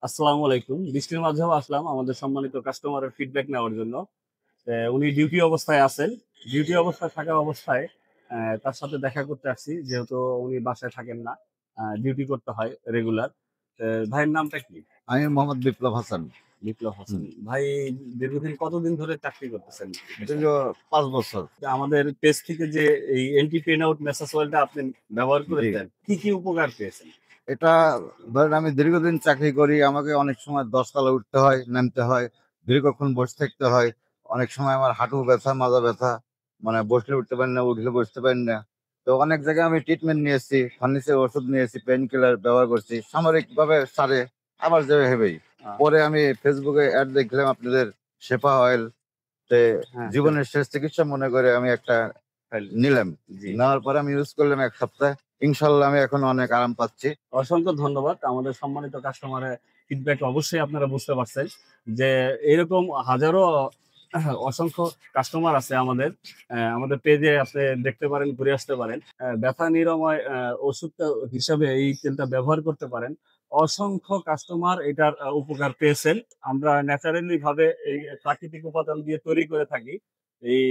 আসসালামু আলাইকুম। বৃষ্টির মাঝেও আসলাম আমাদের সম্মানিত কাস্টমারের ফিডব্যাক নেওয়ার জন্য। উনি ডিউটি অবস্থায় আছেন। ডিউটি অবস্থায় থাকা অবস্থায় তার সাথে দেখা করতে আসছি। যেহেতু উনি বাসায় থাকেন না। ডিউটি করতে হয় রেগুলার। ভাইয়ের নামটা কি? আমি মোহাম্মদ বিপ্লব হাসান। বিপ্লব হাসান। হুম। ভাই দীর্ঘদিন কতদিন ধরে চাকরি করতেছেন দীর্ঘ পেশায়? ৫ বছর। আমাদের পেজ থেকে যে এই এন্টি পেন আউট মেসেজ ওয়েলটা আপনি ব্যবহার জি। করেছেন, কি উপকার পেয়েছেন? এটা ধরেন আমি দীর্ঘদিন চাকরি করি। আমাকে অনেক সময় ১০ তলা উঠতে হয়, নামতে হয়। দীর্ঘক্ষণ বসে থাকতে হয়। অনেক সময় আমার হাঁটু ব্যথা, মাজা ব্যথা। মানে বসলে উঠতে পারি না, উঠলে বসতে পারি না। তো অনেক জায়গায় আমি ট্রিটমেন্ট নিয়েছি, ফার্নিচার ওষুধ নিয়েছি, পেইন কিলার ব্যবহার করছি। সাময়িকভাবে সারে, আবার যেয়ে হেবেই। আ পরে আমি ফেসবুকে এড দেখলাম আপনাদের শেফা অয়েল। তে হ্যাঁ, জীবনের শেষ চিকিৎসা মনে করে আমি একটা ফাইল নিলাম। জি। নেওয়ার পরে আমি ইউজ করলাম ১ সপ্তাহ। ইনশাআল্লাহ আমি এখন অনেক আরাম পাচ্ছি। অসংখ্য ধন্যবাদ। আমাদের সম্মানিত কাস্টমারের ফিডব্যাক অবশ্যই আপনারা বুঝতে পারছেন যে এরকম হাজারো অসংখ্য কাস্টমার আছে আমাদের। আমাদের পেজে আপনি দেখতে পারেন, ঘুরে আসতে পারেন। ব্যথা নিরাময় ওষুধটা হিসাবে এই তেলটা ব্যবহার করতে পারেন। অসংখ্য কাস্টমার এটার উপকার পেয়েছেন। আমরা ন্যাচারালি ভাবে এই প্রাকৃতিক উপাদান দিয়ে তৈরি করে থাকি। এই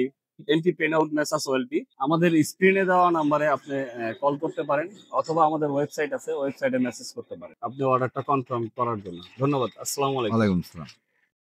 এন্টি পেন আউট মেসাজ অয়েলটি। আমাদের স্ক্রিনে দেওয়া নাম্বারে আপনি কল করতে পারেন অথবা আমাদের ওয়েবসাইট আছে, ওয়েবসাইটে মেসেজ করতে পারেন। আপনি অর্ডারটা কনফার্ম করার জন্য। ধন্যবাদ। আসসালামু আলাইকুম। ওয়ালাইকুম আসসালাম।